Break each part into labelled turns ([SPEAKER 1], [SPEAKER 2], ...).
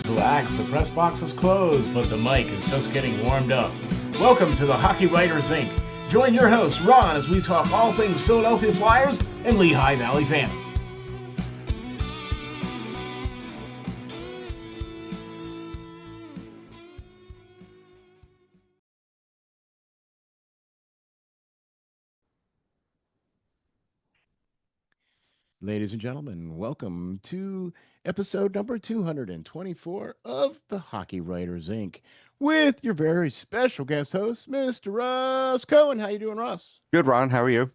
[SPEAKER 1] Relax, the press box is closed, but the mic is just getting warmed up. Welcome to the Hockey Writers Inc. Join your host, Ron, as we talk all things Philadelphia Flyers and Lehigh Valley fandom. Ladies and gentlemen, welcome to episode number 224 of the Hockey Writers Inc. with your very special guest host, Mr. Russ Cohen. How you doing, Russ?
[SPEAKER 2] Good, Ron. How are you?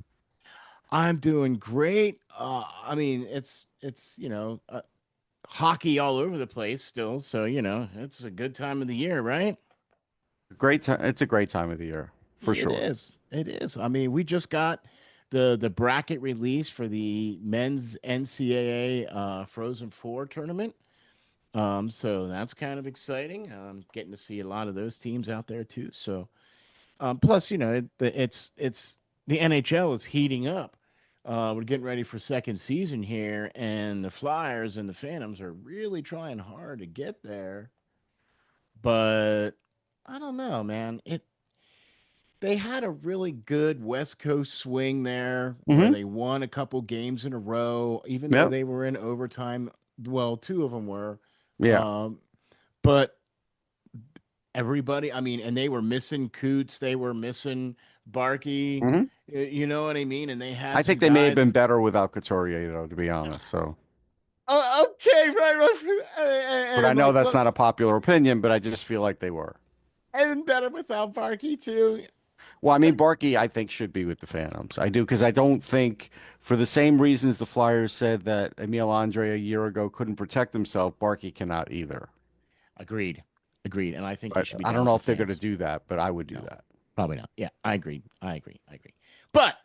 [SPEAKER 1] I'm doing great. It's hockey all over the place still, so it's a good time of the year, right?
[SPEAKER 2] Great time. It's a great time of the year for
[SPEAKER 1] It
[SPEAKER 2] sure.
[SPEAKER 1] is. It is. I mean, we just got the bracket release for the men's NCAA Frozen Four tournament. So that's kind of exciting. Getting to see a lot of those teams out there too. So, plus, it's the NHL is heating up. We're getting ready for second season here, and the Flyers and the Phantoms are really trying hard to get there. But I don't know, man. They had a really good West Coast swing there where
[SPEAKER 2] Hmm.
[SPEAKER 1] they won a couple games in a row, even though
[SPEAKER 2] Yep.
[SPEAKER 1] they were in overtime. Well, two of them were.
[SPEAKER 2] Yeah.
[SPEAKER 1] Um, but everybody, I mean, and they were missing Coots, they were missing Barkey,
[SPEAKER 2] Hmm.
[SPEAKER 1] you know what I mean? And they
[SPEAKER 2] I
[SPEAKER 1] had some
[SPEAKER 2] think they may have
[SPEAKER 1] guys.
[SPEAKER 2] been better without Couturier, though, to be honest. So,
[SPEAKER 1] Oh, okay, right, Russ.
[SPEAKER 2] but I know that's not a popular opinion, but I just feel like they were.
[SPEAKER 1] And better without Barkey too.
[SPEAKER 2] Well, I mean, Barkey, I think, should be with the Phantoms. I do, because I don't think, for the same reasons the Flyers said that Emil Andre a year ago couldn't protect himself, Barkey cannot either.
[SPEAKER 1] Agreed, agreed. And I think he
[SPEAKER 2] But
[SPEAKER 1] should be
[SPEAKER 2] I
[SPEAKER 1] down
[SPEAKER 2] don't
[SPEAKER 1] with
[SPEAKER 2] know
[SPEAKER 1] the
[SPEAKER 2] if they're going to
[SPEAKER 1] Phantoms.
[SPEAKER 2] do that, but I would do
[SPEAKER 1] No,
[SPEAKER 2] that.
[SPEAKER 1] probably not. Yeah, I agree. I agree. But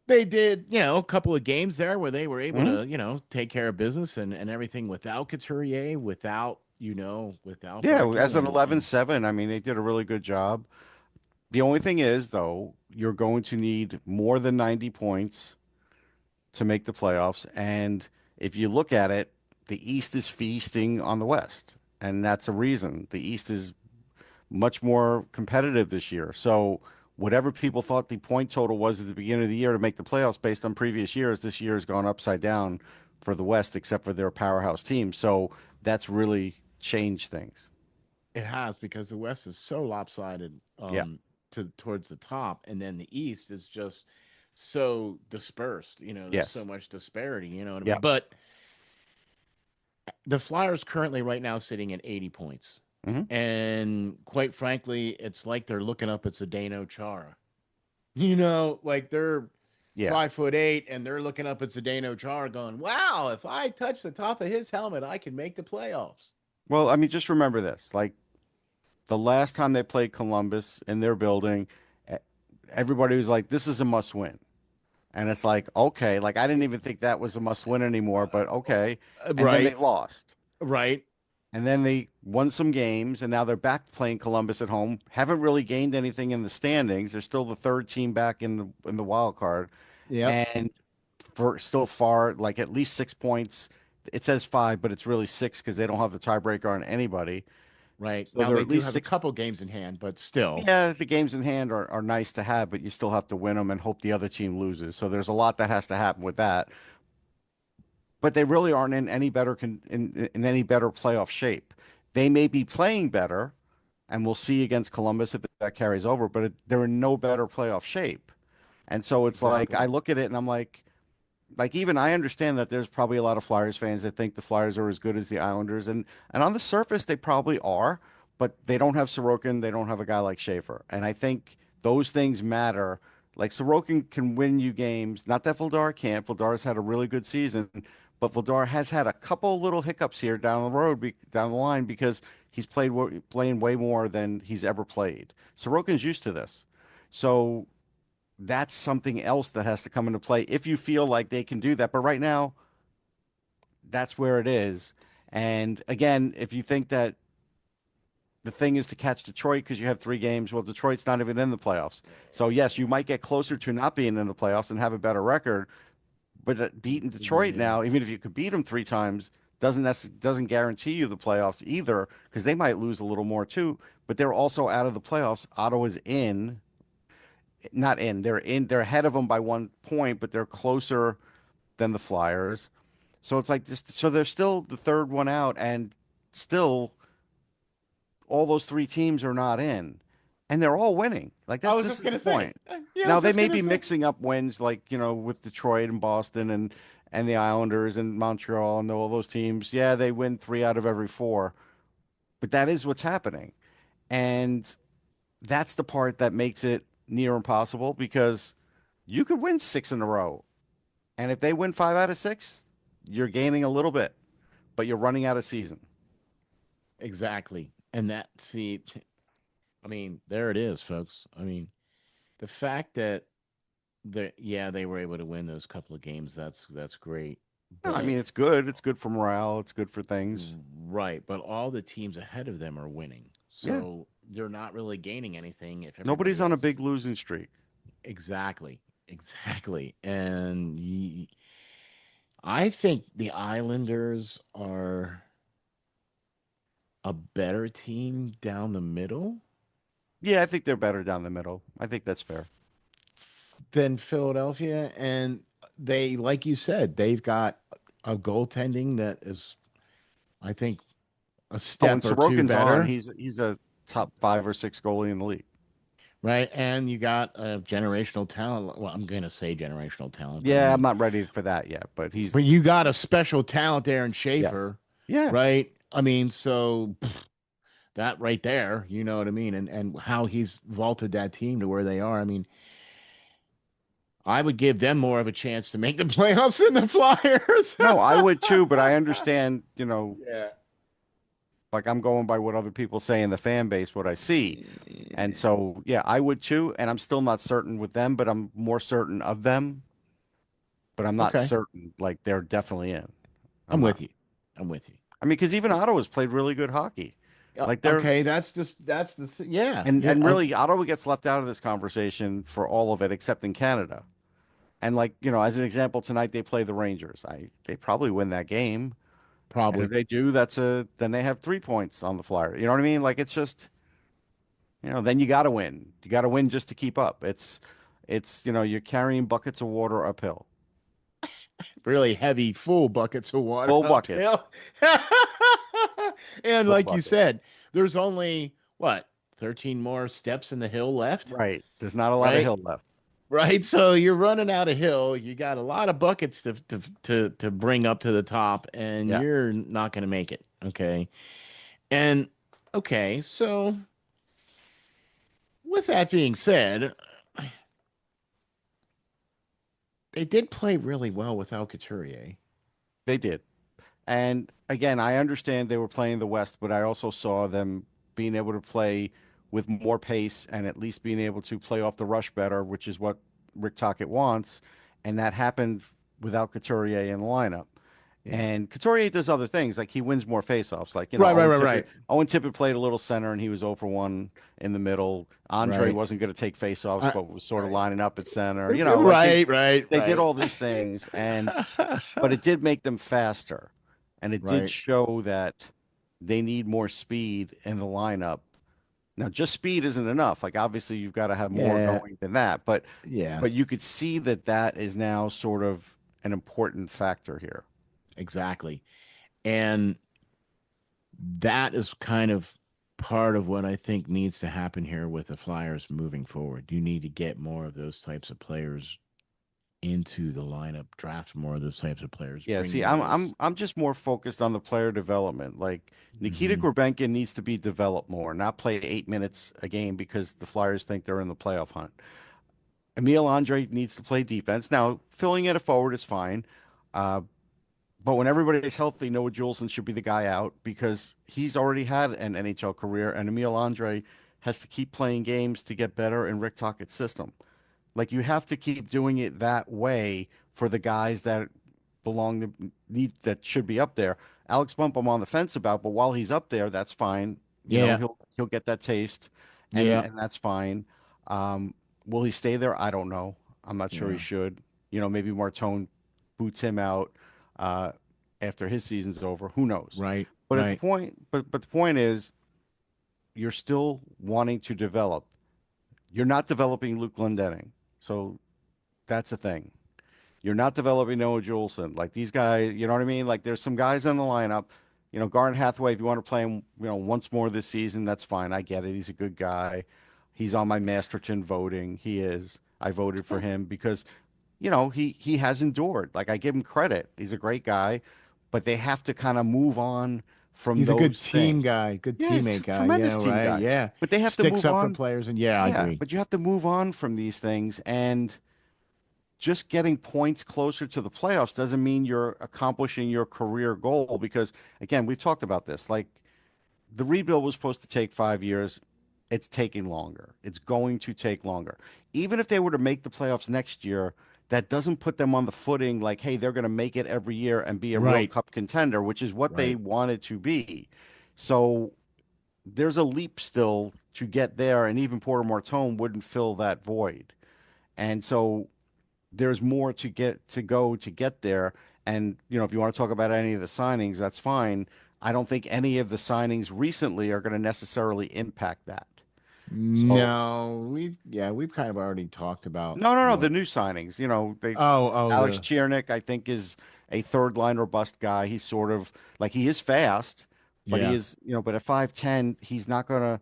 [SPEAKER 1] they did, a couple of games there where they were able
[SPEAKER 2] Hmm.
[SPEAKER 1] to, take care of business and everything without Couturier, without
[SPEAKER 2] Yeah,
[SPEAKER 1] Barkey,
[SPEAKER 2] as an
[SPEAKER 1] and
[SPEAKER 2] 11-7, I mean, they did a really good job. The only thing is, though, you're going to need more than 90 points to make the playoffs. And if you look at it, the East is feasting on the West. And that's a reason. The East is much more competitive this year. So, whatever people thought the point total was at the beginning of the year to make the playoffs based on previous years, this year has gone upside down for the West, except for their powerhouse team. So, that's really changed things.
[SPEAKER 1] it has because the West is so lopsided
[SPEAKER 2] Yeah.
[SPEAKER 1] to towards the top, and then the East is just so dispersed. There's so
[SPEAKER 2] Yes.
[SPEAKER 1] much disparity. You know what I
[SPEAKER 2] Yeah.
[SPEAKER 1] mean? But the Flyers currently right now sitting at 80 points.
[SPEAKER 2] Hmm.
[SPEAKER 1] And quite frankly, it's like they're looking up at Zdeno Chara. Like they're
[SPEAKER 2] Yeah.
[SPEAKER 1] 5'8" and they're looking up at Zdeno Chara going, wow, if I touch the top of his helmet, I can make the playoffs.
[SPEAKER 2] Well, I mean, just remember this. Like, the last time they played Columbus in their building, e- everybody was like, "This is a must win," and it's like, okay, like I didn't even think that was a must win anymore, but okay. And then they
[SPEAKER 1] Right,
[SPEAKER 2] lost,
[SPEAKER 1] right,
[SPEAKER 2] and then they won some games, and now they're back playing Columbus at home. Haven't really gained anything in the standings. They're still the third team back in the wild card,
[SPEAKER 1] yep,
[SPEAKER 2] and for still far, like at least 6 points. It says five, but it's really six because they don't have the tiebreaker on anybody.
[SPEAKER 1] right.
[SPEAKER 2] So
[SPEAKER 1] Now
[SPEAKER 2] they're
[SPEAKER 1] they
[SPEAKER 2] at
[SPEAKER 1] do
[SPEAKER 2] least
[SPEAKER 1] have a
[SPEAKER 2] six.
[SPEAKER 1] couple games in hand, but still,
[SPEAKER 2] Yeah, the games in hand are nice to have, but you still have to win them and hope the other team loses. So there's a lot that has to happen with that. But they really aren't in any better in any better playoff shape. They may be playing better, and we'll see against Columbus if that carries over, but they're in no better playoff shape. And so it's like
[SPEAKER 1] exactly.
[SPEAKER 2] I look at it and I'm like even I understand that there's probably a lot of Flyers fans that think the Flyers are as good as the Islanders, and on the surface they probably are, but they don't have Sorokin, they don't have a guy like Schaefer, and I think those things matter. Like Sorokin can win you games, not that Vildar can't. Vildar's had a really good season, but Vildar has had a couple little hiccups here down the road, down the line because he's playing way more than he's ever played. Sorokin's used to this, so that's something else that has to come into play if you feel like they can do that. But right now, that's where it is. And again, if you think that the thing is to catch Detroit because you have three games, well, Detroit's not even in the playoffs. So, yes, you might get closer to not being in the playoffs and have a better record. But beating Detroit
[SPEAKER 1] Yeah.
[SPEAKER 2] now, even if you could beat them three times, doesn't guarantee you the playoffs either because they might lose a little more too. But they're also out of the playoffs. Ottawa's in, not in. They're ahead of them by 1 point, but they're closer than the Flyers. So it's like this. So they're still the third one out, and still all those three teams are not in, and they're all winning. Like
[SPEAKER 1] I
[SPEAKER 2] that.
[SPEAKER 1] was
[SPEAKER 2] This
[SPEAKER 1] just
[SPEAKER 2] is the
[SPEAKER 1] gonna say.
[SPEAKER 2] point.
[SPEAKER 1] Yeah, I
[SPEAKER 2] Now
[SPEAKER 1] was
[SPEAKER 2] they
[SPEAKER 1] just
[SPEAKER 2] may
[SPEAKER 1] gonna
[SPEAKER 2] be
[SPEAKER 1] say.
[SPEAKER 2] mixing up wins, like with Detroit and Boston and the Islanders and Montreal and all those teams. Yeah, they win three out of every four, but that is what's happening, and that's the part that makes it near impossible because you could win six in a row, and if they win five out of six, you're gaining a little bit, but you're running out of season.
[SPEAKER 1] Exactly. And that, see, I mean, there it is, folks. I mean, the fact that yeah, they were able to win those couple of games, that's great.
[SPEAKER 2] No, I
[SPEAKER 1] But
[SPEAKER 2] mean it's good. It's good for morale. It's good for things.
[SPEAKER 1] right, but all the teams ahead of them are winning.
[SPEAKER 2] Yeah.
[SPEAKER 1] So they're not really gaining anything if
[SPEAKER 2] Nobody's
[SPEAKER 1] everybody
[SPEAKER 2] on a
[SPEAKER 1] else.
[SPEAKER 2] big losing streak.
[SPEAKER 1] Exactly. Exactly. And I think the Islanders are a better team down the middle
[SPEAKER 2] Yeah, I think they're better down the middle. I think that's fair.
[SPEAKER 1] than Philadelphia. And they, like you said, they've got a goaltending that is, I think, a
[SPEAKER 2] Oh, when
[SPEAKER 1] step or two
[SPEAKER 2] Sorokin's on,
[SPEAKER 1] better.
[SPEAKER 2] he's a top five or six goalie in the league.
[SPEAKER 1] Right. And you got a generational talent. Well, I'm going to say generational talent, but I
[SPEAKER 2] Yeah, I'm
[SPEAKER 1] mean,
[SPEAKER 2] not ready for that yet, but he's
[SPEAKER 1] but you got a special talent there in
[SPEAKER 2] yes.
[SPEAKER 1] Schaefer,
[SPEAKER 2] Yeah.
[SPEAKER 1] right? I mean, so that right there, you know what I mean? And how he's vaulted that team to where they are. I mean, I would give them more of a chance to make the playoffs than the Flyers.
[SPEAKER 2] No, I would too, but I understand,
[SPEAKER 1] Yeah.
[SPEAKER 2] like I'm going by what other people say in the fan base, what I see. And so, yeah, I would too, and I'm still not certain with them, but I'm more certain of them, but I'm not
[SPEAKER 1] Okay.
[SPEAKER 2] certain like they're definitely in. I'm
[SPEAKER 1] I'm
[SPEAKER 2] not.
[SPEAKER 1] with you. I'm with you.
[SPEAKER 2] I mean, because even Ottawa's played really good hockey. Like they're
[SPEAKER 1] Okay, that's the yeah. Yeah.
[SPEAKER 2] and really Ottawa gets left out of this conversation for all of it except in Canada. And like, as an example, tonight they play the Rangers. They probably win that game. And if
[SPEAKER 1] Probably.
[SPEAKER 2] they do, then they have 3 points on the Flyer. You know what I mean? Like it's just, then you got to win. You got to win just to keep up. You're carrying buckets of water uphill.
[SPEAKER 1] Really heavy, full buckets of water
[SPEAKER 2] Full buckets.
[SPEAKER 1] uphill. And
[SPEAKER 2] Full
[SPEAKER 1] like you
[SPEAKER 2] buckets.
[SPEAKER 1] said, there's only what 13 more steps in the hill left,
[SPEAKER 2] Right. There's not a lot of
[SPEAKER 1] right?
[SPEAKER 2] hill left.
[SPEAKER 1] Right. So you're running out of hill. You got a lot of buckets to bring up to the top, and
[SPEAKER 2] Yeah.
[SPEAKER 1] you're not going to make it. Okay. And okay, so with that being said, they did play really well without Couturier.
[SPEAKER 2] They did. And again, I understand they were playing the West, but I also saw them being able to play with more pace and at least being able to play off the rush better, which is what Rick Tocchet wants. And that happened without Couturier in the lineup.
[SPEAKER 1] Yeah.
[SPEAKER 2] And Couturier does other things, like he wins more faceoffs. Like,
[SPEAKER 1] Right, right,
[SPEAKER 2] Owen
[SPEAKER 1] right,
[SPEAKER 2] Tippett,
[SPEAKER 1] right.
[SPEAKER 2] Owen Tippett played a little center and he was 0 for 1 in the middle. Andre
[SPEAKER 1] Right.
[SPEAKER 2] wasn't going to take faceoffs,
[SPEAKER 1] Uh,
[SPEAKER 2] but was sort of
[SPEAKER 1] right.
[SPEAKER 2] lining up at center. Like
[SPEAKER 1] Right, right,
[SPEAKER 2] they did
[SPEAKER 1] right.
[SPEAKER 2] all these things, but it did make them faster. And it did
[SPEAKER 1] Right.
[SPEAKER 2] show that they need more speed in the lineup. Now, just speed isn't enough. Like obviously you've got to have more
[SPEAKER 1] Yeah.
[SPEAKER 2] going than that, but
[SPEAKER 1] Yeah.
[SPEAKER 2] you could see that that is now sort of an important factor here.
[SPEAKER 1] Exactly. And that is kind of part of what I think needs to happen here with the Flyers moving forward. You need to get more of those types of players into the lineup, draft more of those types of players,
[SPEAKER 2] Yeah,
[SPEAKER 1] bring
[SPEAKER 2] see,
[SPEAKER 1] more of
[SPEAKER 2] I'm
[SPEAKER 1] those.
[SPEAKER 2] I'm I'm just more focused on the player development. Like Nikita
[SPEAKER 1] Hmm.
[SPEAKER 2] Gorbenkin needs to be developed more, not play 8 minutes a game because the Flyers think they're in the playoff hunt. Emil Andre needs to play defense. Now, filling at a forward is fine. Uh, but when everybody's healthy, Noah Juleson should be the guy out because he's already had an NHL career, and Emil Andre has to keep playing games to get better in Rick Tocchet's system. Like you have to keep doing it that way for the guys that belong to need that should be up there. Alex Bump, I'm on the fence about, but while he's up there, that's fine.
[SPEAKER 1] Yeah.
[SPEAKER 2] He'll get that taste, and
[SPEAKER 1] Yeah.
[SPEAKER 2] that's fine. Um, will he stay there? I don't know. I'm not sure he
[SPEAKER 1] Yeah.
[SPEAKER 2] should. Maybe Martone boots him out. Uh, after his season's over. Who knows?
[SPEAKER 1] Right.
[SPEAKER 2] But at the
[SPEAKER 1] Right.
[SPEAKER 2] point, but the point is, you're still wanting to develop. You're not developing Luke Glendening, so that's a thing. You're not developing Noah Juleson. Like these guys, you know what I mean? Like there's some guys in the lineup. Garnet Hathaway, if you want to play him, once more this season, that's fine. I get it. He's a good guy. He's on my Masterton voting. He is. I voted for him because, he has endured. Like I give him credit. He's a great guy, but they have to kind of move on from
[SPEAKER 1] He's a good
[SPEAKER 2] those
[SPEAKER 1] team
[SPEAKER 2] things.
[SPEAKER 1] guy, good
[SPEAKER 2] Yeah, he's
[SPEAKER 1] teammate
[SPEAKER 2] a
[SPEAKER 1] guy. Yeah,
[SPEAKER 2] tremendous team
[SPEAKER 1] right.
[SPEAKER 2] guy,
[SPEAKER 1] Yeah.
[SPEAKER 2] but they have to
[SPEAKER 1] Sticks
[SPEAKER 2] move
[SPEAKER 1] up for
[SPEAKER 2] on.
[SPEAKER 1] players and yeah, I
[SPEAKER 2] Yeah,
[SPEAKER 1] agree.
[SPEAKER 2] but you have to move on from these things and just getting points closer to the playoffs doesn't mean you're accomplishing your career goal because again, we've talked about this. Like the rebuild was supposed to take 5 years. It's taking longer. It's going to take longer. Even if they were to make the playoffs next year, that doesn't put them on the footing like, hey, they're going to make it every year and be a real
[SPEAKER 1] Right.
[SPEAKER 2] cup contender, which is what they
[SPEAKER 1] Right.
[SPEAKER 2] wanted to be. So there's a leap still to get there, and even Porter Martone wouldn't fill that void. And so there's more to go to get there. And, if you want to talk about any of the signings, that's fine. I don't think any of the signings recently are going to necessarily impact that. So,
[SPEAKER 1] No, we've kind of already talked about
[SPEAKER 2] no, no, no,
[SPEAKER 1] what.
[SPEAKER 2] the new signings,
[SPEAKER 1] Oh,
[SPEAKER 2] Alex
[SPEAKER 1] the
[SPEAKER 2] Chiernik, I think, is a third line robust guy. He's sort of like he is fast, but he
[SPEAKER 1] yeah,
[SPEAKER 2] is, but at 5'10, he's not going to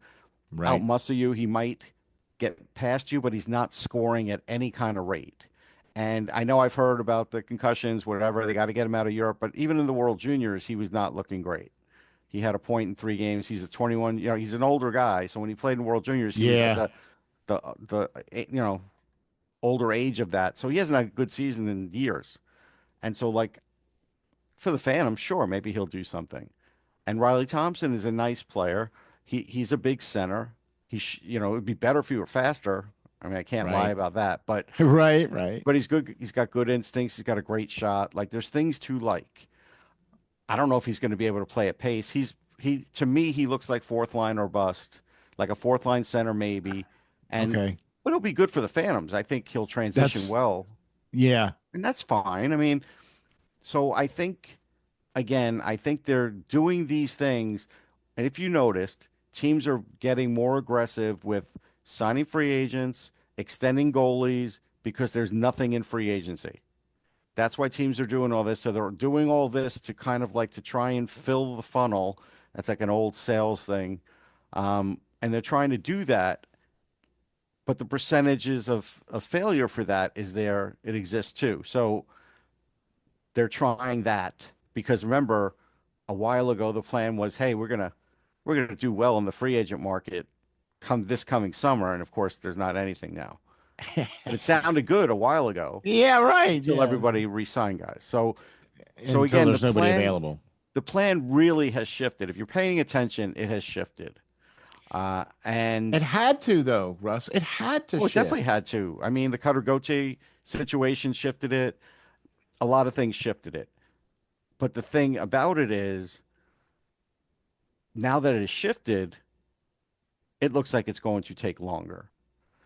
[SPEAKER 1] right.
[SPEAKER 2] outmuscle you. He might get past you, but he's not scoring at any kind of rate. And I know I've heard about the concussions, whatever. They got to get him out of Europe. But even in the World Juniors, he was not looking great. He had a point in 3 games. He's a 21. He's an older guy. So when he played in World Juniors, he was at
[SPEAKER 1] Yeah.
[SPEAKER 2] the older age of that. So he hasn't had a good season in years. And so like for the fan, I'm sure maybe he'll do something. And Riley Thompson is a nice player. He's a big center. It'd be better if he were faster. I mean, I can't lie
[SPEAKER 1] Right.
[SPEAKER 2] about that, but
[SPEAKER 1] Right, right.
[SPEAKER 2] he's good. He's got good instincts. He's got a great shot. Like there's things to like. I don't know if he's going to be able to play at pace. He to me he looks like fourth line or bust, like a fourth line center maybe. And
[SPEAKER 1] Okay.
[SPEAKER 2] but it'll be good for the Phantoms. I think he'll transition
[SPEAKER 1] That's
[SPEAKER 2] well,
[SPEAKER 1] yeah.
[SPEAKER 2] and that's fine. I mean, so I think again, I think they're doing these things. And if you noticed, teams are getting more aggressive with signing free agents, extending goalies because there's nothing in free agency. That's why teams are doing all this. So they're doing all this to kind of like to try and fill the funnel. That's like an old sales thing. And they're trying to do that, but the percentages of failure for that is there. It exists too. So they're trying that because remember, a while ago the plan was, hey, we're gonna do well in the free agent market come this coming summer, and of course there's not anything now. But it sounded good a while ago
[SPEAKER 1] Yeah, right.
[SPEAKER 2] until
[SPEAKER 1] Yeah.
[SPEAKER 2] everybody re-signed guys. So
[SPEAKER 1] Until
[SPEAKER 2] again, the
[SPEAKER 1] there's nobody
[SPEAKER 2] plan
[SPEAKER 1] available.
[SPEAKER 2] the plan really has shifted. If you're paying attention, it has shifted.
[SPEAKER 1] It
[SPEAKER 2] And
[SPEAKER 1] had to though, Russ. It had to
[SPEAKER 2] oh, it definitely
[SPEAKER 1] shift.
[SPEAKER 2] had to. I mean, the Cutter Gauthier situation shifted it. A lot of things shifted it. But the thing about it is, now that it has shifted, it looks like it's going to take longer.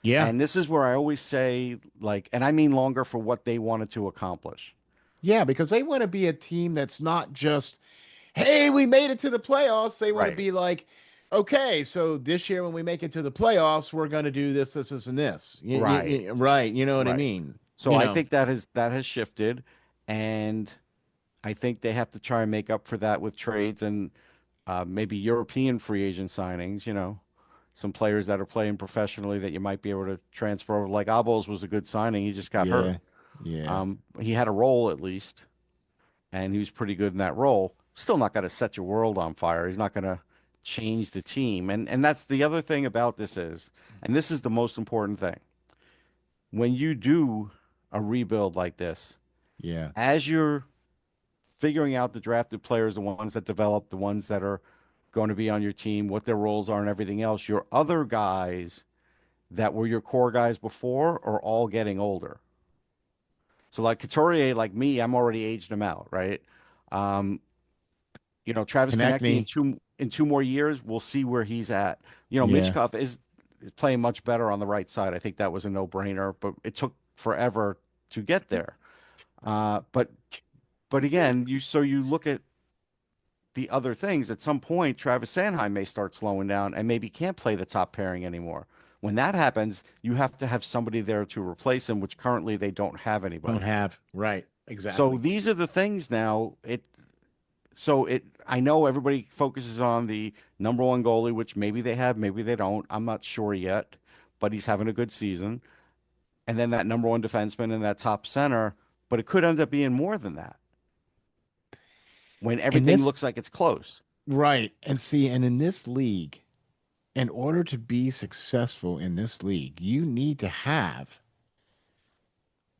[SPEAKER 1] Yeah.
[SPEAKER 2] And this is where I always say, like, and I mean longer for what they wanted to accomplish.
[SPEAKER 1] Yeah, because they want to be a team that's not just, hey, we made it to the playoffs. They want to
[SPEAKER 2] Right.
[SPEAKER 1] be like, okay, so this year when we make it to the playoffs, we're going to do this, this, and this.
[SPEAKER 2] Right.
[SPEAKER 1] Right. You know what I
[SPEAKER 2] Right.
[SPEAKER 1] mean?
[SPEAKER 2] So I think that has shifted, and I think they have to try and make up for that with trades and maybe European free agent signings. Some players that are playing professionally that you might be able to transfer over. Like Abels was a good signing. He just got hurt.
[SPEAKER 1] Yeah. Yeah.
[SPEAKER 2] He had a role at least, and he was pretty good in that role. Still not going to set your world on fire. He's not going to change the team. And that's the other thing about this is, and this is the most important thing. When you do a rebuild like this,
[SPEAKER 1] Yeah.
[SPEAKER 2] as you're figuring out the drafted players, the ones that develop, the ones that are going to be on your team, what their roles are and everything else, your other guys that were your core guys before are all getting older. So like Couturier, like me, I'm already aged him out, right? Um, Travis Konecny in
[SPEAKER 1] Konechny.
[SPEAKER 2] two more years, we'll see where he's at.
[SPEAKER 1] Yeah.
[SPEAKER 2] Michcov is playing much better on the right side. I think that was a no-brainer, but it took forever to get there. But But again, you look at the other things. At some point, Travis Sanheim may start slowing down and maybe can't play the top pairing anymore. When that happens, you have to have somebody there to replace him, which currently they don't have
[SPEAKER 1] Don't
[SPEAKER 2] anybody.
[SPEAKER 1] have right
[SPEAKER 2] So
[SPEAKER 1] exactly.
[SPEAKER 2] these are the things now. I know everybody focuses on the number one goalie, which maybe they have, maybe they don't. I'm not sure yet, but he's having a good season. And then that number one defenseman and that top center, but it could end up being more than that when
[SPEAKER 1] And
[SPEAKER 2] everything
[SPEAKER 1] this
[SPEAKER 2] looks like it's close.
[SPEAKER 1] right and see, and in this league, in order to be successful in this league, you need to have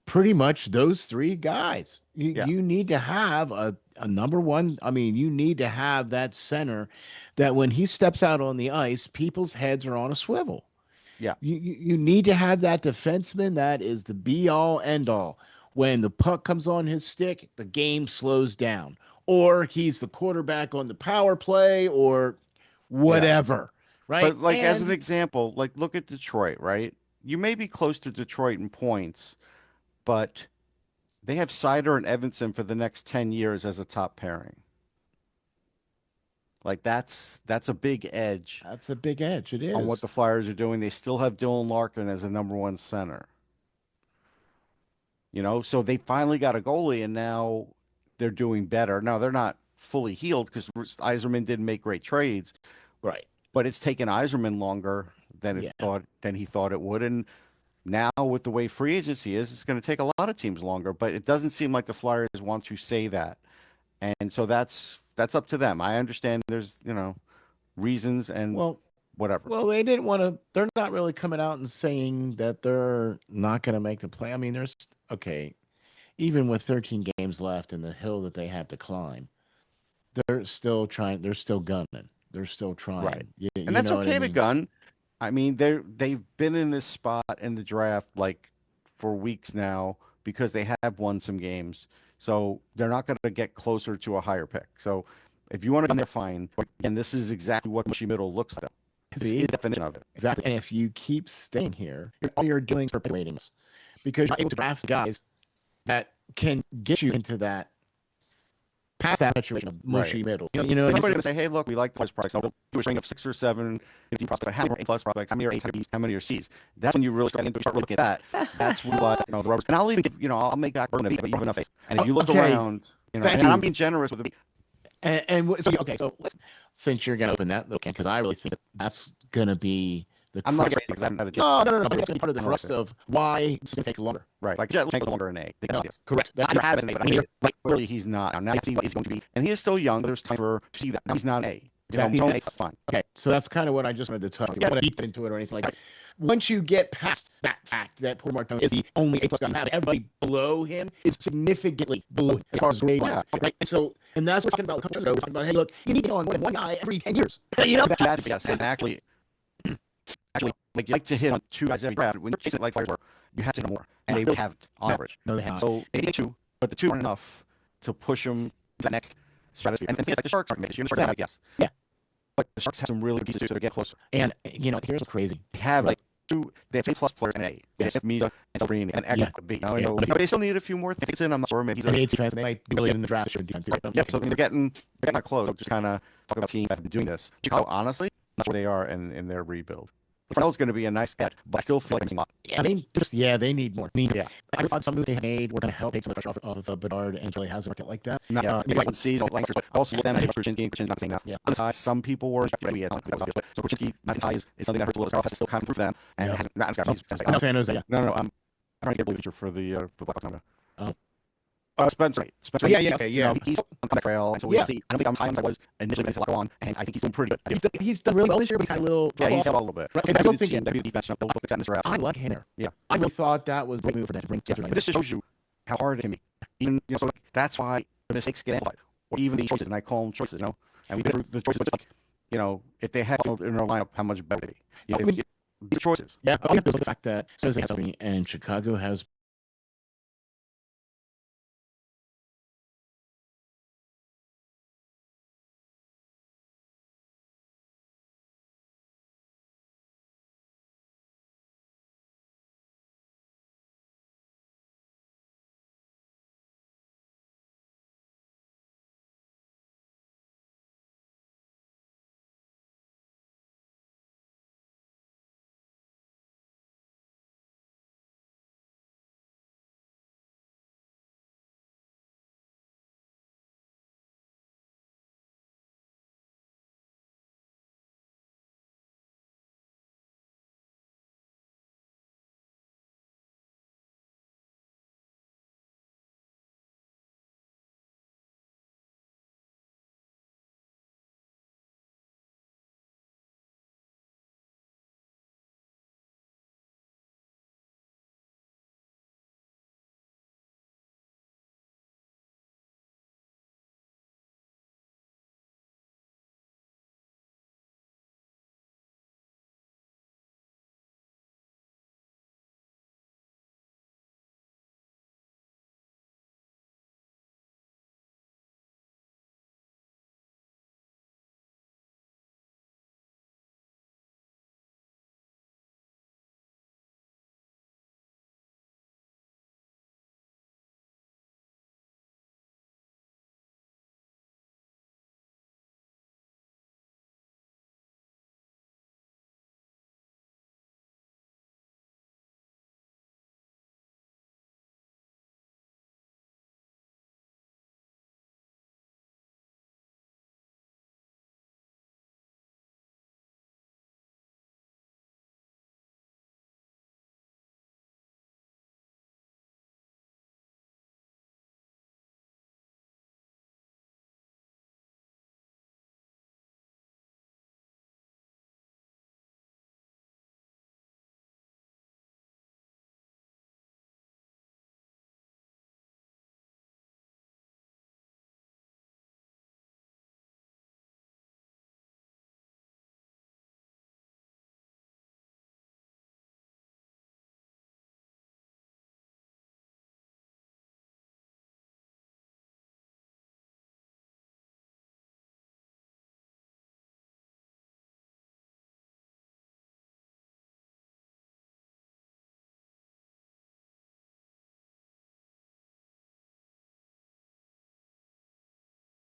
[SPEAKER 1] pretty much those three guys. You
[SPEAKER 2] Yeah,
[SPEAKER 1] you need to have a number one. I mean, you need to have that center that when he steps out on the ice, people's heads are on a swivel.
[SPEAKER 2] yeah,
[SPEAKER 1] You need to have that defenseman that is the be all end all. When the puck comes on his stick, the game slows down. Or he's the quarterback on the power play or
[SPEAKER 2] yeah.
[SPEAKER 1] whatever. Right.
[SPEAKER 2] But like as an
[SPEAKER 1] And
[SPEAKER 2] example, like look at Detroit, right? You may be close to Detroit in points, but they have Sider and Evanson for the next 10 years as a top pairing. Like that's a big edge
[SPEAKER 1] that's a big edge. It
[SPEAKER 2] on what
[SPEAKER 1] is.
[SPEAKER 2] the Flyers are doing. They still have Dylan Larkin as a number one center. So they finally got a goalie and now they're doing better. Now they're not fully healed because Eiserman didn't make great trades,
[SPEAKER 1] Right.
[SPEAKER 2] but it's taken Eiserman longer
[SPEAKER 1] Yeah.
[SPEAKER 2] than he thought it would. And now with the way free agency is, it's going to take a lot of teams longer, but it doesn't seem like the Flyers want to say that. And so that's up to them. I understand there's, reasons and
[SPEAKER 1] Well,
[SPEAKER 2] whatever.
[SPEAKER 1] well, they didn't want to. They're not really coming out and saying that they're not going to make the play. I mean, there's okay. Even with 13 games left and the hill that they have to climb, they're still trying. They're still gunning. They're still
[SPEAKER 2] Right.
[SPEAKER 1] trying.
[SPEAKER 2] And
[SPEAKER 1] You
[SPEAKER 2] that's
[SPEAKER 1] know what I
[SPEAKER 2] okay to
[SPEAKER 1] mean?
[SPEAKER 2] gun. I mean, they've been in this spot in the draft like for weeks now because they have won some games. So they're not going to get closer to a higher pick. So if you want to gun, they're fine. And this is exactly what mushy middle looks like. This is
[SPEAKER 1] See,
[SPEAKER 2] the definition of it.
[SPEAKER 1] exactly. And if you keep staying here, all you're doing is perpetuating this because you're able to draft guys that can get you into that past that situation of
[SPEAKER 2] Right.
[SPEAKER 1] mushy middle. You know what
[SPEAKER 2] Because
[SPEAKER 1] I
[SPEAKER 2] everybody's
[SPEAKER 1] mean?
[SPEAKER 2] going to say, hey, look, we like the first price. Now we'll do a string of 6 or 7 50 prospects. How many A-plus prospects? How many are A's? How many are B's? How many are C's? That's when you really start looking at that. That's when you realize, the rubbers. And I'll even give, I'll make back Bergen a B, but you have enough face. And if
[SPEAKER 1] Oh,
[SPEAKER 2] you look
[SPEAKER 1] okay,
[SPEAKER 2] around,
[SPEAKER 1] thank
[SPEAKER 2] and I'm
[SPEAKER 1] you.
[SPEAKER 2] being generous with the
[SPEAKER 1] So okay, so since you're gonna open that little can, because I really think that's gonna be the
[SPEAKER 2] I'm not
[SPEAKER 1] crux.
[SPEAKER 2] against it because I haven't had a chance.
[SPEAKER 1] No. But that's gonna be part of the
[SPEAKER 2] I like
[SPEAKER 1] crust
[SPEAKER 2] it.
[SPEAKER 1] of why it's gonna take longer.
[SPEAKER 2] Right. Like Jet will take longer an A.
[SPEAKER 1] No,
[SPEAKER 2] Yes.
[SPEAKER 1] correct.
[SPEAKER 2] I
[SPEAKER 1] That's
[SPEAKER 2] either have an A, but I hate it.
[SPEAKER 1] right.
[SPEAKER 2] Clearly, he's not. Now you see what he's going to be. And he is still young. There's time to see that. Now he's not an A.
[SPEAKER 1] Exactly.
[SPEAKER 2] He's only A plus fine.
[SPEAKER 1] Okay, so that's kind of what I just wanted to touch. I don't want to deep into it or anything like that. Once you get past that fact that poor Martone is the only A plus guy you have, everybody below him is significantly below him as far as grade wise,
[SPEAKER 2] Yeah.
[SPEAKER 1] right? And that's what we're talking about a couple years ago. We're talking about, hey, look, you need to go on more than one guy every 10 years. You know,
[SPEAKER 2] Yes. And actually, like you like to hit on 2 guys every draft. When you're chasing like Flyers were, you have to hit on more. And they really haven't on average.
[SPEAKER 1] no, they
[SPEAKER 2] And
[SPEAKER 1] haven't.
[SPEAKER 2] so they get 2, but the 2 aren't enough to push them to that next stratosphere. And things like the Sharks aren't made. You're going to start out, yes.
[SPEAKER 1] Yeah,
[SPEAKER 2] But the Sharks have some really good pieces too, so they're getting closer.
[SPEAKER 1] and here's what's crazy.
[SPEAKER 2] They have like 2, they have A plus players and A. They have Misa and Celebrini and
[SPEAKER 1] Yeah,
[SPEAKER 2] Eckert B.
[SPEAKER 1] yeah.
[SPEAKER 2] But they still need a few more things in. I'm not sure. Maybe he's
[SPEAKER 1] They need defense. They might be really in the draft. Should do too.
[SPEAKER 2] yeah, so I mean, they're getting not close. Just kind of talking about teams that have been doing this. Chicago, honestly, not sure where they are in their rebuild. Farnell's going to be a nice add, but I still feel like I'm missing a lot.
[SPEAKER 1] They need more. I mean,
[SPEAKER 2] Yeah,
[SPEAKER 1] I thought some moves they made were going to help take some of the pressure off of Bedard and really hasn't worked out like that.
[SPEAKER 2] not
[SPEAKER 1] Yeah,
[SPEAKER 2] one season, Lancers, but also with them, I think Krasinski and Krasinski's not saying that.
[SPEAKER 1] yeah,
[SPEAKER 2] On the side, some people were maybe that was obvious, but so Krasinski, McIntyre is something that hurts a little. Scarf has to still kind of prove them, and
[SPEAKER 1] yeah.
[SPEAKER 2] hasn't not Scarf. He's like,
[SPEAKER 1] I'm San Jose. Yeah.
[SPEAKER 2] no, I'm trying to get a blue feature for the Blackhawks.
[SPEAKER 1] Oh.
[SPEAKER 2] Spencer,
[SPEAKER 1] Oh, yeah, yeah, okay, yeah.
[SPEAKER 2] He's on the trail, and so we'll see. I don't think I'm high as I was initially when I saw Locker on, and I think he's doing pretty good.
[SPEAKER 1] He's done really well this year, but he's had a little.
[SPEAKER 2] Yeah, he's had a little bit.
[SPEAKER 1] Right,
[SPEAKER 2] I
[SPEAKER 1] I don't
[SPEAKER 2] think
[SPEAKER 1] think
[SPEAKER 2] the defense, they'll fix that in this draft.
[SPEAKER 1] I like him there.
[SPEAKER 2] Yeah.
[SPEAKER 1] I really thought that was a great move for them to bring
[SPEAKER 2] But this just shows you how hard it can be. Even so like, that's why the mistakes get amplified, or even the choices, and I call them choices. And we've been through the choices, but just like if they had in their lineup, how much better would they be?
[SPEAKER 1] I mean,
[SPEAKER 2] These are choices.
[SPEAKER 1] yeah, I think there's the fact that San Jose has something and Chicago has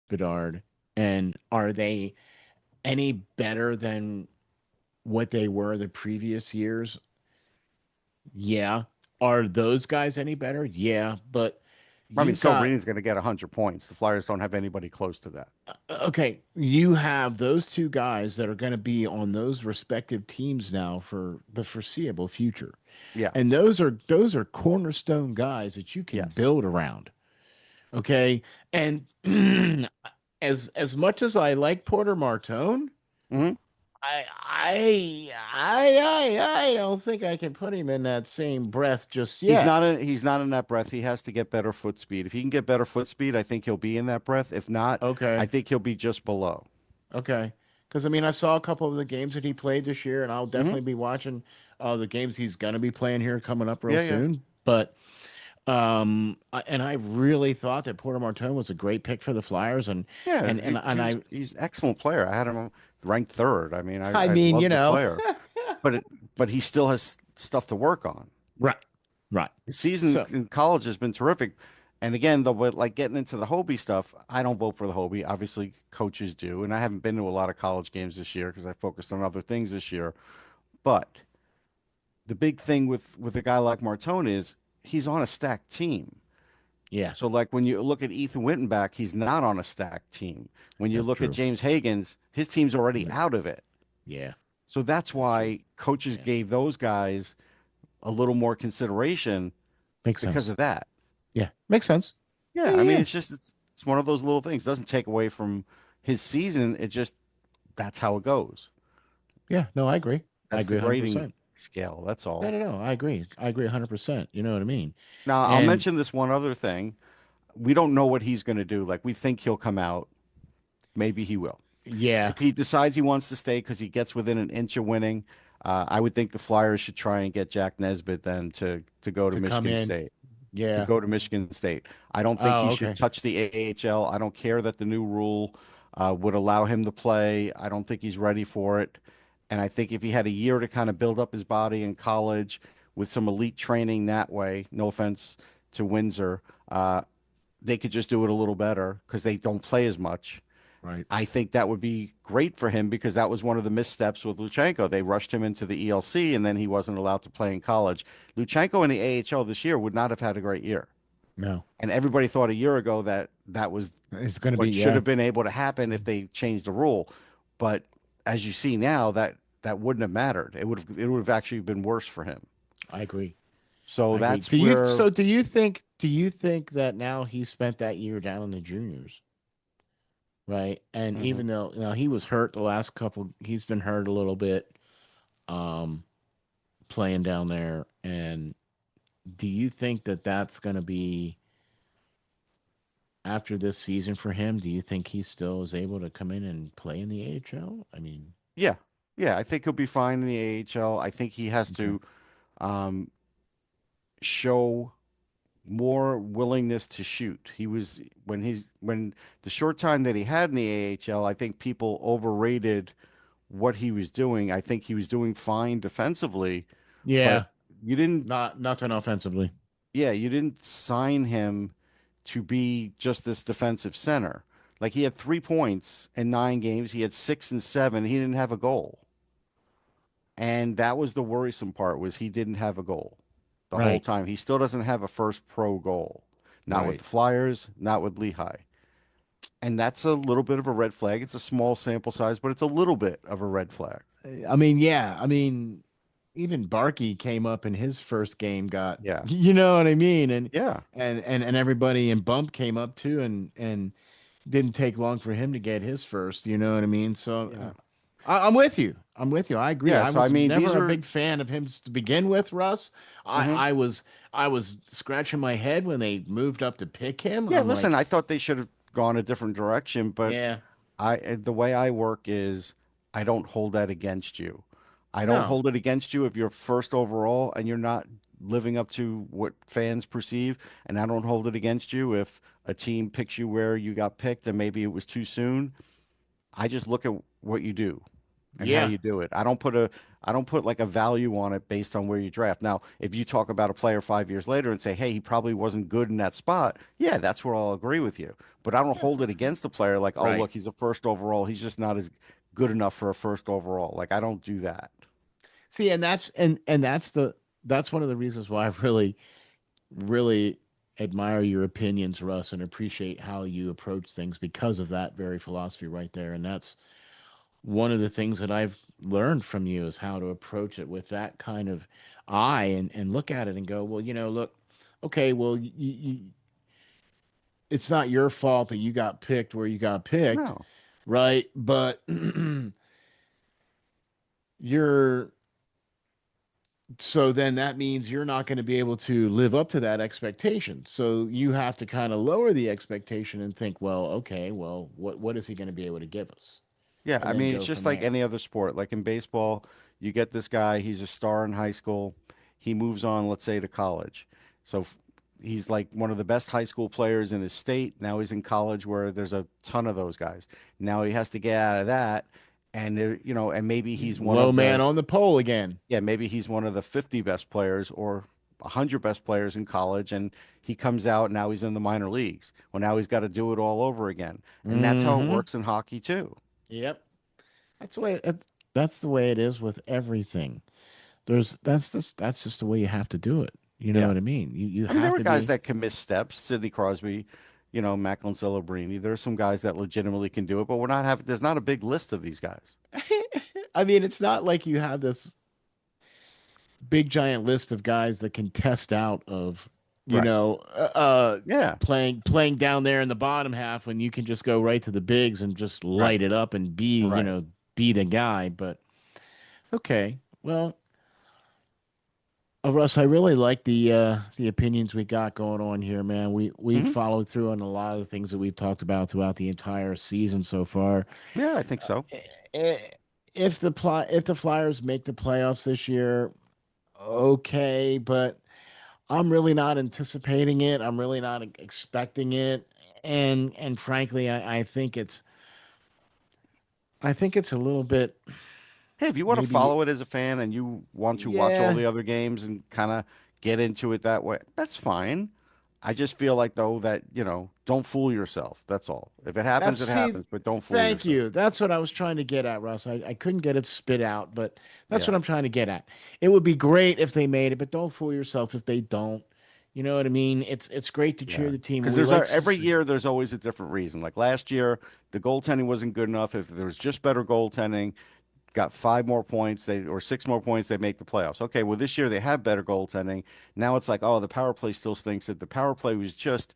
[SPEAKER 1] Bedard, and are they any better than what they were the previous years? Yeah. Are those guys any better? Yeah, but
[SPEAKER 2] I mean,
[SPEAKER 1] you've got
[SPEAKER 2] Sobrini's going to get 100 points. The Flyers don't have anybody close to that.
[SPEAKER 1] okay, you have those two guys that are going to be on those respective teams now for the foreseeable future.
[SPEAKER 2] Yeah.
[SPEAKER 1] And those are cornerstone guys that you can
[SPEAKER 2] Yes.
[SPEAKER 1] build around. Okay? And as much as I like Porter Martone,
[SPEAKER 2] Hmm.
[SPEAKER 1] I don't think I can put him in that same breath just yet.
[SPEAKER 2] He's not in that breath. He has to get better foot speed. If he can get better foot speed, I think he'll be in that breath. If not, I
[SPEAKER 1] Okay.
[SPEAKER 2] think he'll be just below.
[SPEAKER 1] Okay. Because I mean, I saw a couple of the games that he played this year, and I'll
[SPEAKER 2] Hmm.
[SPEAKER 1] definitely be watching the games he's gonna be playing here coming up real
[SPEAKER 2] Yeah, yeah.
[SPEAKER 1] soon. But and I really thought that Porter Martone was a great pick for the Flyers, and
[SPEAKER 2] Yeah,
[SPEAKER 1] and and and I
[SPEAKER 2] he's an excellent player. I had him ranked third. I mean,
[SPEAKER 1] I
[SPEAKER 2] I
[SPEAKER 1] mean,
[SPEAKER 2] love the player, but he still has stuff to work on.
[SPEAKER 1] right, right.
[SPEAKER 2] His season
[SPEAKER 1] So
[SPEAKER 2] in college has been terrific. And again, the like getting into the Hobie stuff, I don't vote for the Hobie. Obviously, coaches do, and I haven't been to a lot of college games this year because I focused on other things this year. But the big thing with a guy like Martone is he's on a stacked team.
[SPEAKER 1] yeah,
[SPEAKER 2] So like when you look at Ethan Wittenbach, he's not on a stacked team. When you
[SPEAKER 1] that's
[SPEAKER 2] look at
[SPEAKER 1] true.
[SPEAKER 2] James Hagens, his team's already
[SPEAKER 1] Yeah,
[SPEAKER 2] out of it.
[SPEAKER 1] yeah,
[SPEAKER 2] So that's
[SPEAKER 1] that's true.
[SPEAKER 2] why coaches
[SPEAKER 1] Yeah,
[SPEAKER 2] gave those guys a little more consideration
[SPEAKER 1] makes
[SPEAKER 2] because
[SPEAKER 1] sense.
[SPEAKER 2] of that.
[SPEAKER 1] Yeah, makes sense.
[SPEAKER 2] Yeah,
[SPEAKER 1] Yeah,
[SPEAKER 2] I
[SPEAKER 1] yeah,
[SPEAKER 2] mean
[SPEAKER 1] yeah.
[SPEAKER 2] it's one of those little things. Doesn't take away from his season. It just that's how it goes.
[SPEAKER 1] Yeah, no, I agree. I
[SPEAKER 2] That's the
[SPEAKER 1] agree
[SPEAKER 2] grading
[SPEAKER 1] 100%.
[SPEAKER 2] scale. That's
[SPEAKER 1] No,
[SPEAKER 2] all.
[SPEAKER 1] no, no. I agree. I agree 100%. You know what I mean?
[SPEAKER 2] Now, I'll
[SPEAKER 1] And
[SPEAKER 2] mention this one other thing. We don't know what he's going to do. Like we think he'll come out. Maybe he will.
[SPEAKER 1] yeah,
[SPEAKER 2] If he decides he wants to stay because he gets within an inch of winning, I would think the Flyers should try and get Jack Nesbitt then to go to
[SPEAKER 1] to come
[SPEAKER 2] Michigan
[SPEAKER 1] in.
[SPEAKER 2] State. To
[SPEAKER 1] Yeah.
[SPEAKER 2] go to Michigan State. I don't think he
[SPEAKER 1] Oh,
[SPEAKER 2] should
[SPEAKER 1] okay.
[SPEAKER 2] touch the AHL. I don't care that the new rule would allow him to play. I don't think he's ready for it. And I think if he had a year to kind of build up his body in college with some elite training that way, no offense to Windsor, they could just do it a little better because they don't play as much.
[SPEAKER 1] Right.
[SPEAKER 2] I think that would be great for him because that was one of the missteps with Luchenko. They rushed him into the ELC and then he wasn't allowed to play in college. Luchenko in the AHL this year would not have had a great year.
[SPEAKER 1] No.
[SPEAKER 2] And everybody thought a year ago that that was
[SPEAKER 1] It's going to be
[SPEAKER 2] what should
[SPEAKER 1] yeah.
[SPEAKER 2] have been able to happen if they changed the rule. But as you see now, that wouldn't have mattered. It would have actually been worse for him.
[SPEAKER 1] I agree.
[SPEAKER 2] So
[SPEAKER 1] I agree.
[SPEAKER 2] that's where
[SPEAKER 1] Do you think that now he spent that year down in the juniors, right? And
[SPEAKER 2] Mhm.
[SPEAKER 1] even though he was hurt the last couple, he's been hurt a little bit um playing down there. And do you think that that's going to be after this season for him? Do you think he still is able to come in and play in the AHL? I mean,
[SPEAKER 2] Yeah. Yeah, I think he'll be fine in the AHL. I think he has
[SPEAKER 1] okay.
[SPEAKER 2] to um, show more willingness to shoot. He was when the short time that he had in the AHL, I think people overrated what he was doing. I think he was doing fine defensively, but
[SPEAKER 1] Yeah,
[SPEAKER 2] you didn't,
[SPEAKER 1] not done offensively.
[SPEAKER 2] yeah, you didn't sign him to be just this defensive center. Like he had 3 points in 9 games, he had six and seven, he didn't have a goal. And that was the worrisome part was he didn't have a goal the whole
[SPEAKER 1] Right,
[SPEAKER 2] time. He still doesn't have a first pro goal. Not with
[SPEAKER 1] right.
[SPEAKER 2] the Flyers, not with Lehigh. And that's a little bit of a red flag. It's a small sample size, but it's a little bit of a red flag.
[SPEAKER 1] I mean, yeah. I mean, even Barkey came up in his first game, got
[SPEAKER 2] Yeah.
[SPEAKER 1] you know what I mean, and
[SPEAKER 2] Yeah.
[SPEAKER 1] everybody in Bump came up too, and didn't take long for him to get his first. You know what I mean? So
[SPEAKER 2] Yeah.
[SPEAKER 1] I'm with you. I'm with you. I agree.
[SPEAKER 2] Yeah.
[SPEAKER 1] I
[SPEAKER 2] So I
[SPEAKER 1] was
[SPEAKER 2] mean,
[SPEAKER 1] never
[SPEAKER 2] these
[SPEAKER 1] a
[SPEAKER 2] are
[SPEAKER 1] big fan of him to begin with, Russ. I
[SPEAKER 2] mhm.
[SPEAKER 1] I was I was scratching my head when they moved up to pick him.
[SPEAKER 2] Yeah,
[SPEAKER 1] I'm
[SPEAKER 2] listen,
[SPEAKER 1] like,
[SPEAKER 2] I thought they should have gone a different direction, but
[SPEAKER 1] yeah,
[SPEAKER 2] the way I work is I don't hold that against you. I don't
[SPEAKER 1] no,
[SPEAKER 2] hold it against you if you're first overall and you're not living up to what fans perceive, and I don't hold it against you if a team picks you where you got picked and maybe it was too soon. I just look at what you do. and how
[SPEAKER 1] Yeah.
[SPEAKER 2] you do it. I don't put like a value on it based on where you draft. Now, if you talk about a player 5 years later and say, "Hey, he probably wasn't good in that spot," yeah, that's where I'll agree with you. But I don't hold it against the player like, "Oh,
[SPEAKER 1] Right.
[SPEAKER 2] look, he's a first overall. He's just not as good enough for a first overall." Like I don't do that.
[SPEAKER 1] See, and that's one of the reasons why I really admire your opinions, Russ, and appreciate how you approach things because of that very philosophy right there. And that's one of the things that I've learned from you is how to approach it with that kind of eye and look at it and go, well, look, okay, well, it's not your fault that you got picked where you got picked,
[SPEAKER 2] No.
[SPEAKER 1] right? But you're so then that means you're not going to be able to live up to that expectation. So you have to kind of lower the expectation and think, well, okay, well, what is he going to be able to give us?
[SPEAKER 2] Yeah,
[SPEAKER 1] And
[SPEAKER 2] I
[SPEAKER 1] then
[SPEAKER 2] mean, it's
[SPEAKER 1] go
[SPEAKER 2] just
[SPEAKER 1] from
[SPEAKER 2] like
[SPEAKER 1] there.
[SPEAKER 2] any other sport. Like in baseball, you get this guy, he's a star in high school. He moves on, let's say, to college. So he's like one of the best high school players in his state. Now he's in college where there's a ton of those guys. Now he has to get out of that. And and maybe he's one
[SPEAKER 1] Low
[SPEAKER 2] of
[SPEAKER 1] man
[SPEAKER 2] the,
[SPEAKER 1] on the pole again.
[SPEAKER 2] yeah, maybe he's one of the 50 best players or 100 best players in college. And he comes out, now he's in the minor leagues. Well, now he's got to do it all over again. And that's how it
[SPEAKER 1] Mm-hmm.
[SPEAKER 2] works in hockey too.
[SPEAKER 1] Yep. That's the way. That's the way it is with everything. That's just the way you have to do it. You know
[SPEAKER 2] Yeah.
[SPEAKER 1] what I mean? You
[SPEAKER 2] I mean, there
[SPEAKER 1] have
[SPEAKER 2] were
[SPEAKER 1] to
[SPEAKER 2] guys
[SPEAKER 1] be.
[SPEAKER 2] that can miss steps. Sidney Crosby, Macklin Celebrini. There are some guys that legitimately can do it, but we're not having. There's not a big list of these guys.
[SPEAKER 1] I mean, it's not like you have this big giant list of guys that can test out of you
[SPEAKER 2] Right.
[SPEAKER 1] know
[SPEAKER 2] Yeah.
[SPEAKER 1] playing down there in the bottom half when you can just go right to the bigs and just
[SPEAKER 2] Right.
[SPEAKER 1] light it up and be
[SPEAKER 2] Right.
[SPEAKER 1] be the guy. But okay, well, Russ, I really like the opinions we got going on here, man. We've
[SPEAKER 2] Hmm.
[SPEAKER 1] followed through on a lot of the things that we've talked about throughout the entire season so far.
[SPEAKER 2] Yeah, I think so.
[SPEAKER 1] Eh, if the Flyers make the playoffs this year, okay, but I'm really not anticipating it. I'm really not expecting it, and frankly, I think it's a little bit
[SPEAKER 2] Hey, if you want to
[SPEAKER 1] maybe
[SPEAKER 2] follow it as a fan and you want to watch all
[SPEAKER 1] yeah.
[SPEAKER 2] the other games and kind of get into it that way, that's fine. I just feel like though that, don't fool yourself. That's all. If it happens, it
[SPEAKER 1] See,
[SPEAKER 2] happens, but don't fool
[SPEAKER 1] thank
[SPEAKER 2] yourself.
[SPEAKER 1] you. That's what I was trying to get at, Russ. I couldn't get it spit out, but that's what
[SPEAKER 2] Yeah.
[SPEAKER 1] I'm trying to get at. It would be great if they made it, but don't fool yourself if they don't. You know what I mean? It's great to cheer
[SPEAKER 2] Yeah.
[SPEAKER 1] the team.
[SPEAKER 2] Because
[SPEAKER 1] We like
[SPEAKER 2] every year there's always a different reason. Like last year, the goaltending wasn't good enough. If there was just better goaltending, got 5 more points, they or 6 more points, they make the playoffs. Okay, well this year they have better goaltending. Now it's like, oh, the power play still stinks. That the power play was just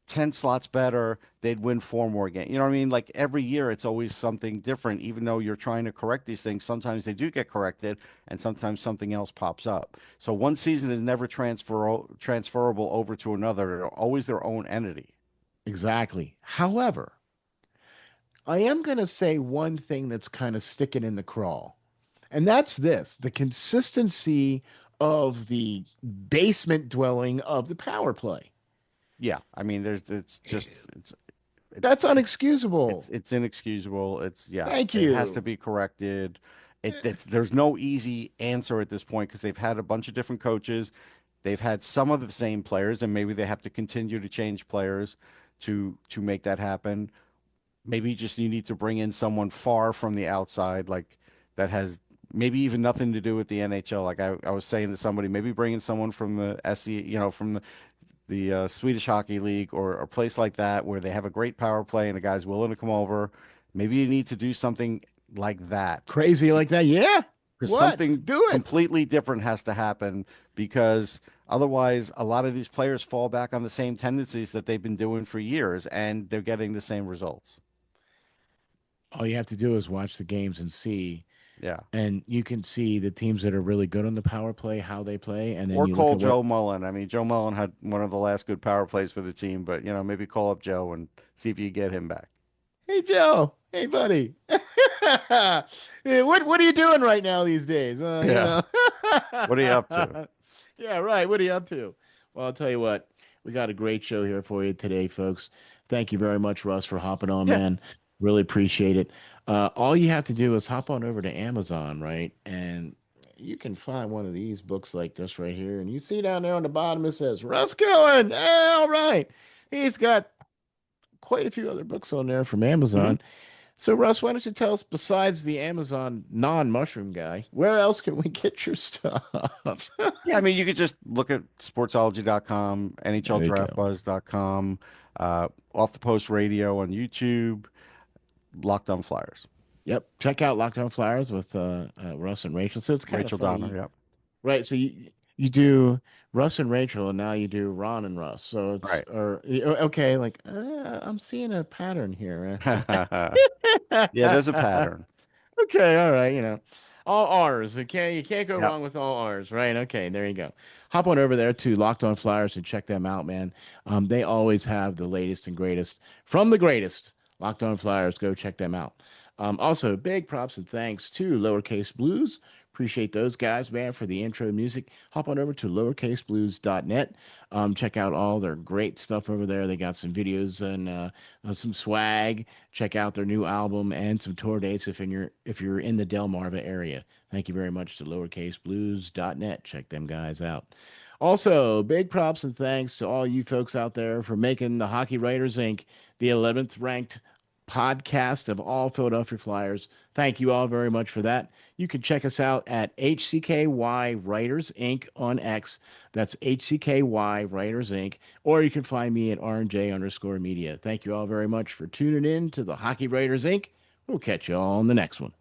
[SPEAKER 2] 10 slots better, they'd win 4 more games. You know what I mean? Like every year it's always something different. Even though you're trying to correct these things, sometimes they do get corrected and sometimes something else pops up. So one season is never transferable over to another. They're always their own entity.
[SPEAKER 1] exactly. However, I am going to say one thing that's kind of sticking in the craw, and that's this: the consistency of the basement dwelling of the power play.
[SPEAKER 2] Yeah, I mean, it's just it's
[SPEAKER 1] That's unexcusable.
[SPEAKER 2] it's inexcusable. It's yeah,
[SPEAKER 1] Thank
[SPEAKER 2] it has to
[SPEAKER 1] you.
[SPEAKER 2] be corrected. There's no easy answer at this point because they've had a bunch of different coaches. They've had some of the same players, and maybe they have to continue to change players to make that happen. Maybe just you need to bring in someone far from the outside, like that has maybe even nothing to do with the NHL. Like I was saying to somebody, maybe bring in someone from the SC, from the Swedish Hockey League or a place like that where they have a great power play and a guy's willing to come over. Maybe you need to do something like that
[SPEAKER 1] Crazy like that? Yeah.
[SPEAKER 2] because
[SPEAKER 1] What?
[SPEAKER 2] something
[SPEAKER 1] Do it.
[SPEAKER 2] completely different has to happen because otherwise a lot of these players fall back on the same tendencies that they've been doing for years and they're getting the same results.
[SPEAKER 1] All you have to do is watch the games and see,
[SPEAKER 2] Yeah.
[SPEAKER 1] and you can see the teams that are really good on the power play, how they play, and then
[SPEAKER 2] Or
[SPEAKER 1] you look
[SPEAKER 2] call
[SPEAKER 1] at what.
[SPEAKER 2] Joe Mullen. I mean, Joe Mullen had one of the last good power plays for the team, but maybe call up Joe and see if you get him back.
[SPEAKER 1] Hey Joe. Hey buddy. Hey, what are you doing right now these days?
[SPEAKER 2] Yeah. What are you up to?
[SPEAKER 1] Yeah, right. What are you up to? Well, I'll tell you what. We got a great show here for you today, folks. Thank you very much, Russ, for hopping on,
[SPEAKER 2] Yeah.
[SPEAKER 1] man. Really appreciate it. All you have to do is hop on over to Amazon, right? And you can find one of these books like this right here. And you see down there on the bottom, it says Russ Cohen. Hey, all right. He's got quite a few other books on there from
[SPEAKER 2] Mhm.
[SPEAKER 1] Amazon. So, Russ, why don't you tell us, besides the Amazon non-mushroom guy, where else can we get your stuff?
[SPEAKER 2] Yeah, I mean, you could just look at sportsology.com,
[SPEAKER 1] There you go.
[SPEAKER 2] NHLDraftBuzz.com, Off the Post Radio on YouTube, Locked On Flyers.
[SPEAKER 1] Yep. Check out Lockdown Flowers with Russ and Rachel. So it's kind of
[SPEAKER 2] Rachel Donner,
[SPEAKER 1] funny.
[SPEAKER 2] yep.
[SPEAKER 1] Right. So you do Russ and Rachel, and now you do Ron and Russ. So it's
[SPEAKER 2] Right.
[SPEAKER 1] okay. Like I'm seeing a pattern here.
[SPEAKER 2] Yeah, there's a pattern.
[SPEAKER 1] Okay, all right, all R's. Okay, you can't go
[SPEAKER 2] Yep.
[SPEAKER 1] wrong with all R's, right? Okay, there you go. Hop on over there to Locked On Flyers and check them out, man. They always have the latest and greatest from the greatest. Locked On Flyers, go check them out. Also, big props and thanks to Lowercase Blues. Appreciate those guys, man, for the intro music. Hop on over to lowercaseblues.net. Check out all their great stuff over there. They got some videos and some swag. Check out their new album and some tour dates if you're in the Delmarva area. Thank you very much to lowercaseblues.net. Check them guys out. Also, big props and thanks to all you folks out there for making the Hockey Writers Inc. the 11th ranked podcast of all Philadelphia Flyers. Thank you all very much for that. You can check us out at HCKY Writers Inc. on X. That's HCKY Writers Inc. Or you can find me at RJ_media. Thank you all very much for tuning in to the Hockey Writers Inc. We'll catch you all on the next one.